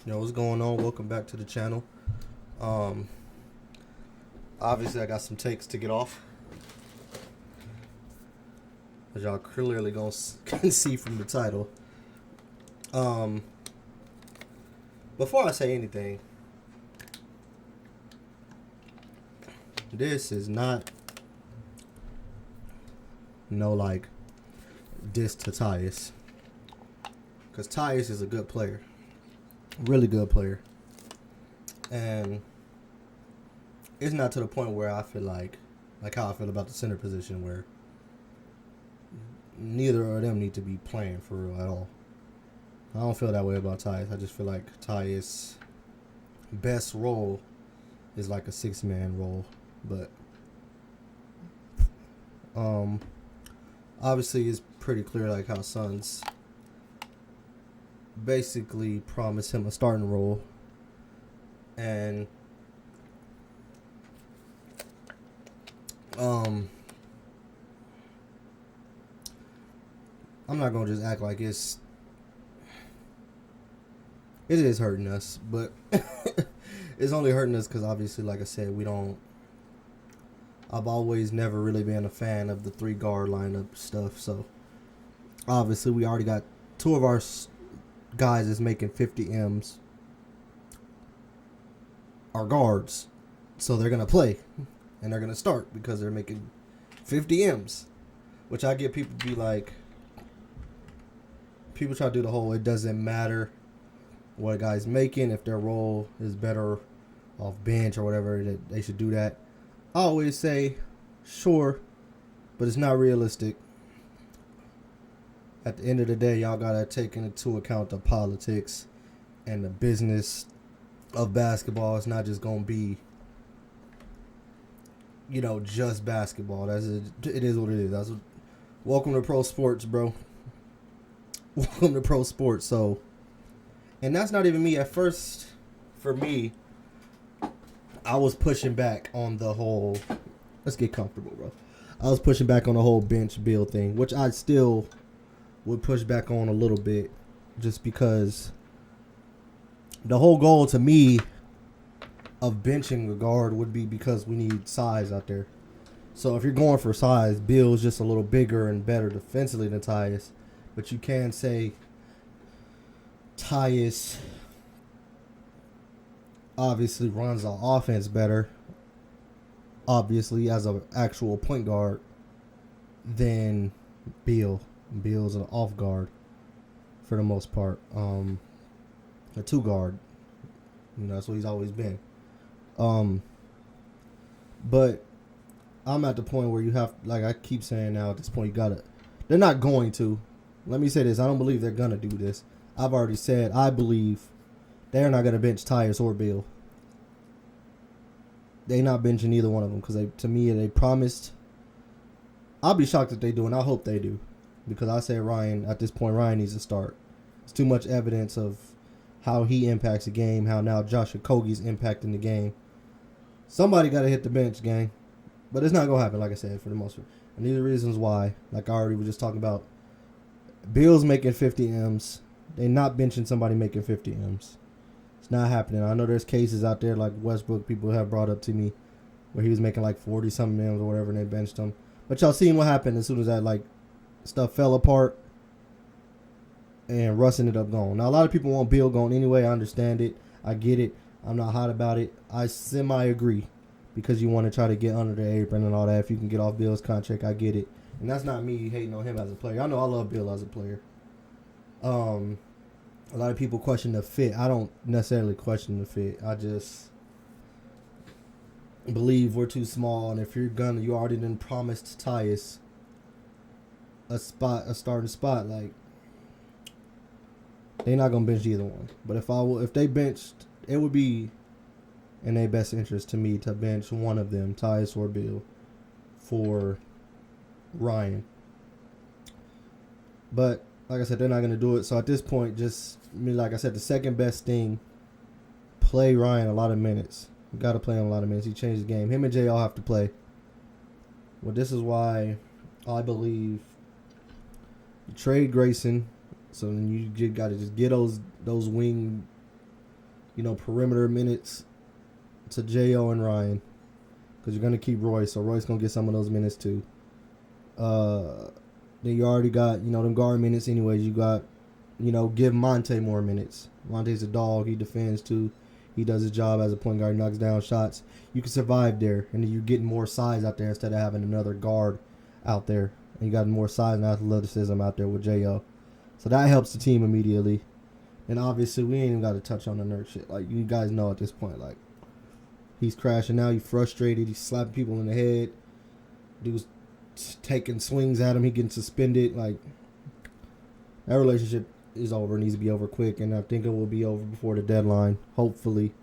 Yo, what's going on? Welcome back to the channel. Um, Obviously, I got some takes to get off, as y'all clearly can see from the title. Um, Before I say anything, this is not like diss to Tyus, because Tyus is a good player, really good player, and it's not to the point where I feel like how I feel about the center position, where neither of them need to be playing for real at all. I don't feel that way about Tyus. I just feel like Tyus' best role is like a 6-man role, but obviously it's pretty clear like how Suns basically promised him a starting role, and I'm not gonna just act like it is hurting us, but it's only hurting us because obviously, like I said, I've always never really been a fan of the 3 guard lineup stuff. So obviously, we already got 2 of our guys is making 50 M's. Our guards, so they're gonna play and they're gonna start because they're making 50 M's, which I get people be like, people try to do the whole it doesn't matter what a guy's making, if their role is better off bench or whatever, that they should do that. I always say, sure, but it's not realistic. At the end of the day, y'all gotta take into account the politics and the business of basketball. It's not just gonna be, just basketball. It is what it is. Welcome to pro sports, bro. Welcome to pro sports. So, and that's not even me. At first, for me, I was pushing back on the whole. Let's get comfortable, bro. I was pushing back on the whole bench build thing, which I still would push back on a little bit, just because the whole goal to me of benching a guard would be because we need size out there. So if you're going for size, Bill's just a little bigger and better defensively than Tyus, but you can say Tyus obviously runs the offense better, obviously as an actual point guard, than Beal. Beal's an off guard for the most part. A 2 guard. That's what he's always been. But I'm at the point where you have, like I keep saying now, at this point, they're not going to. Let me say this. I don't believe they're going to do this. I've already said I believe they're not going to bench Tyus or Beal. They're not benching either one of them because to me, they promised. I'll be shocked if they do, and I hope they do. Because I say at this point, Ryan needs to start. It's too much evidence of how he impacts the game, how now Josh Okogie's impacting the game. Somebody got to hit the bench, gang. But it's not going to happen, like I said, for the most part. And these are reasons why, like I already was just talking about, Bill's making 50 M's. They're not benching somebody making 50 M's. It's not happening. I know there's cases out there like Westbrook, people have brought up to me, where he was making like 40-something M's or whatever, and they benched him. But y'all seen what happened as soon as that stuff fell apart and Russ ended up gone. Now, a lot of people want Bill gone anyway. I understand it. I get it. I'm not hot about it. I semi-agree because you want to try to get under the apron and all that. If you can get off Bill's contract, I get it. And that's not me hating on him as a player. I know I love Bill as a player. A lot of people question the fit. I don't necessarily question the fit. I just believe we're too small, and if you already been promised Tyus a starting spot, like, they're not gonna bench either one. But if they benched, it would be in their best interest to me to bench one of them, Tyus or Bill, for Ryan. But like I said, they're not gonna do it. So at this point, like I said, the second best thing, play Ryan a lot of minutes. You got to play him a lot of minutes. He changed the game. Him and Jay all have to play. Well, this is why I believe you trade Grayson. So then you got to just get those wing perimeter minutes to Jo and Ryan, because you're gonna keep Royce, so Royce gonna get some of those minutes too. Then you already got them guard minutes anyways. You got give Monte more minutes. Monte's a dog. He defends too. He does his job as a point guard. He knocks down shots. You can survive there, and then you're getting more size out there instead of having another guard out there. And you got more size and athleticism out there with Jo. So that helps the team immediately. And obviously, we ain't even got to touch on the Nurk shit. Like, you guys know at this point, like, he's crashing out. He's frustrated. He's slapping people in the head. Dude's taking swings at him. He getting suspended. Like, that relationship is over. It needs to be over quick. And I think it will be over before the deadline, hopefully.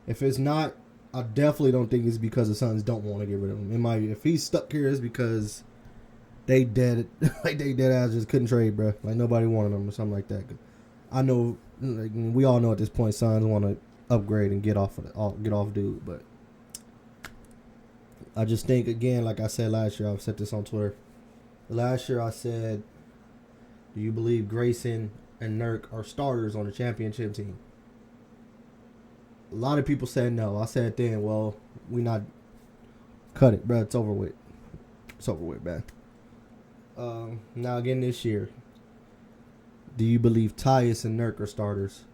If it's not, I definitely don't think it's because the Suns don't want to get rid of him. If he's stuck here, it's because they dead ass just couldn't trade, bro. Like, nobody wanted him or something like that. I know, like, we all know at this point, Suns want to upgrade and get off dude. But I just think, again, like I said last year, I've said this on Twitter. Last year I said, do you believe Grayson and Nurk are starters on the championship team? A lot of people said no. I said then, well, we not cut it, bro. It's over with. It's over with, man. Now again this year, do you believe Tyus and Nurk are starters?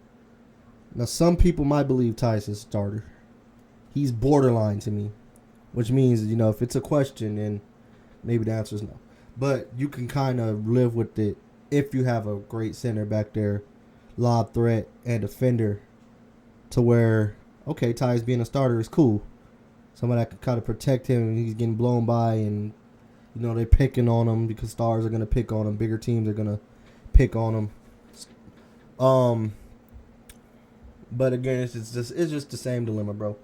Now some people might believe Tyus is a starter. He's borderline to me, which means if it's a question, then maybe the answer is no. But you can kind of live with it if you have a great center back there, lob threat and defender, to where Tyus being a starter is cool. Somebody that can kind of protect him and he's getting blown by, and they're picking on him because stars are gonna pick on him. Bigger teams are gonna pick on him. But again, it's just the same dilemma, bro.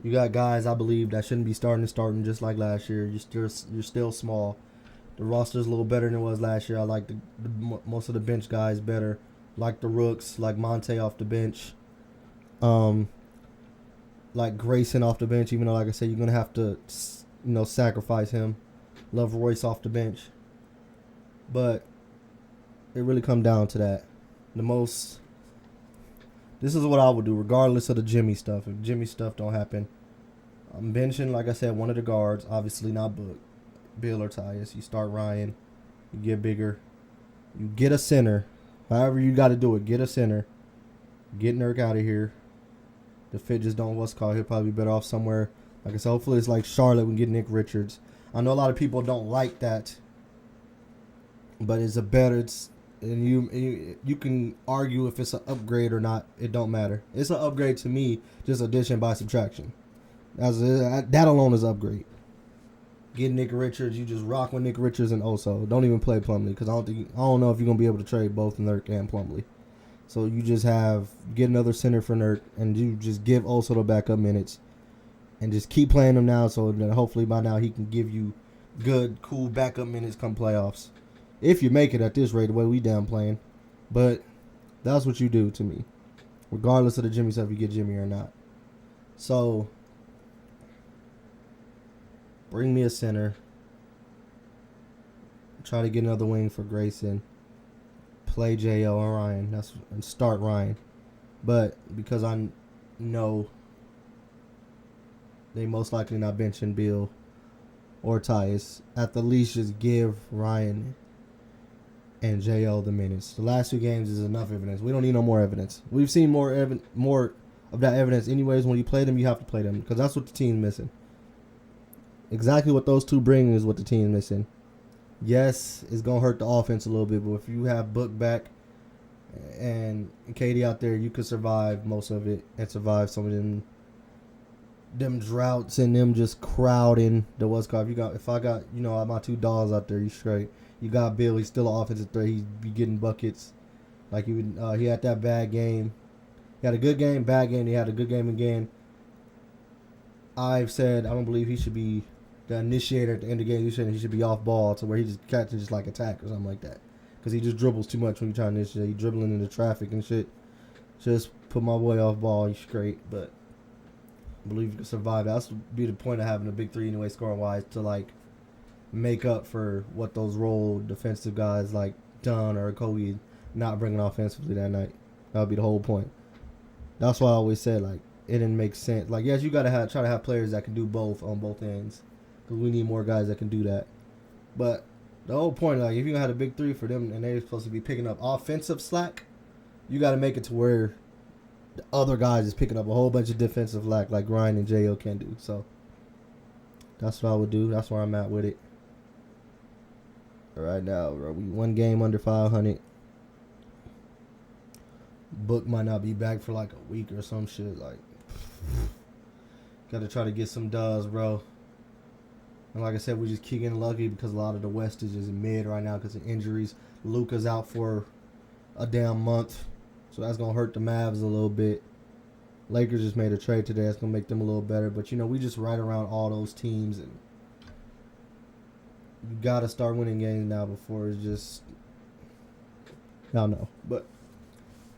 You got guys I believe that shouldn't be starting just like last year. You're still small. The roster's a little better than it was last year. I like the most of the bench guys better. Like the rooks, like Monte off the bench. Like Grayson off the bench, even though, like I said, you're gonna have to sacrifice him. Love Royce off the bench. But it really come down to that. This is what I would do, regardless of the Jimmy stuff. If Jimmy stuff don't happen, I'm benching, like I said, one of the guards. Obviously not Bill or Tyus. You start Ryan. You get bigger. You get a center. However you got to do it. Get a center. Get Nurk out of here. The fit just don't he'll probably be better off somewhere. Like I said, hopefully it's like Charlotte. We can get Nick Richards. I know a lot of people don't like that, but and you can argue if it's an upgrade or not. It don't matter. It's an upgrade to me, just addition by subtraction. That alone is an upgrade. Get Nick Richards. You just rock with Nick Richards and Oso. Don't even play Plumlee, because I don't know if you're gonna be able to trade both Nurk and Plumlee. So you just get another center for Nurk, and you just give Oso the backup minutes, and just keep playing him now, so that hopefully by now he can give you good, cool backup minutes come playoffs. If you make it at this rate, the way we down playing. But that's what you do to me, regardless of the Jimmy stuff, you get Jimmy or not. So bring me a center. Try to get another wing for Grayson. Play Jo and Ryan. And start Ryan. But because I know they most likely not benching Bill or Tyus, at the least just give Ryan and Jo the minutes. The last two games is enough evidence. We don't need no more evidence. We've seen more of that evidence anyways. When you play them, you have to play them, because that's what the team's missing. Exactly what those two bring is what the team's missing. Yes, it's going to hurt the offense a little bit, but if you have Book back and KD out there, you could survive most of it and survive some of them droughts and them just crowding the West Coast. If I got my two dogs out there, you straight. You got Bill. He's still an offensive threat. He'd be getting buckets. Like he had that bad game. He had a good game, bad game. He had a good game again. I've said I don't believe he should be the initiator at the end of the game. He should be off ball to where he just catches just like attack or something like that. Because he just dribbles too much when you try to initiate. He dribbling into traffic and shit. Just put my boy off ball. He's great, but I believe you can survive. That's be the point of having a big three anyway, scoring wise, to like make up for what those role defensive guys like Dunn or Kobe not bringing offensively that night. That would be the whole point. That's why I always said like it didn't make sense. Like yes, you gotta try to have players that can do both on both ends, because we need more guys that can do that. But the whole point, like if you had a big three for them and they're supposed to be picking up offensive slack, you got to make it to where the other guys is picking up a whole bunch of defensive slack like Ryan and Jo can do. So that's what I would do. That's where I'm at with it. Right now, bro, we one game under 500. Book might not be back for like a week or some shit. Like, got to try to get some dubs, bro. And like I said, we just keep getting lucky because a lot of the West is just mid right now because of injuries. Luka's out for a damn month, so that's gonna hurt the Mavs a little bit. Lakers just made a trade today. That's gonna make them a little better. But you know, we just right around all those teams, and you gotta start winning games now before it's just. I don't know, but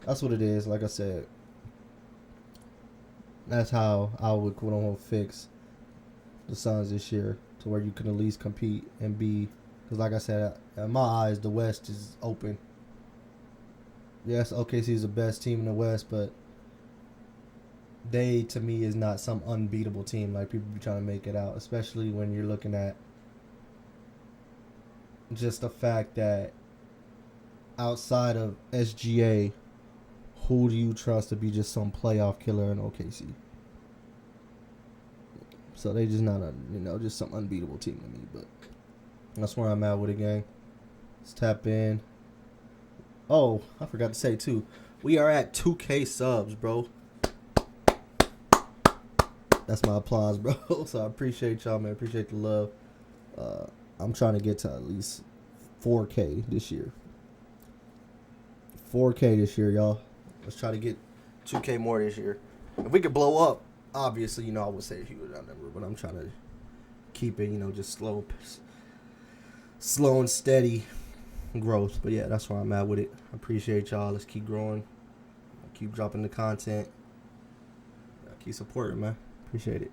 that's what it is. Like I said, that's how I would quote unquote fix the Suns this year to where you can at least compete and be. Because like I said, in my eyes, the West is open. Yes, OKC is the best team in the West, but they, to me, is not some unbeatable team like people be trying to make it out, especially when you're looking at just the fact that outside of SGA, who do you trust to be just some playoff killer in OKC? So they just not just some unbeatable team to me, but that's where I'm at with it, gang. Let's tap in. Oh, I forgot to say, too. We are at 2K subs, bro. That's my applause, bro. So I appreciate y'all, man. Appreciate the love. I'm trying to get to at least 4K this year. 4K this year, y'all. Let's try to get 2K more this year. If we could blow up, obviously, I would say a huge number, but I'm trying to keep it, just slow and steady growth. But yeah, that's where I'm at with it. I appreciate y'all. Let's keep growing. Keep dropping the content. Keep supporting, man. Appreciate it.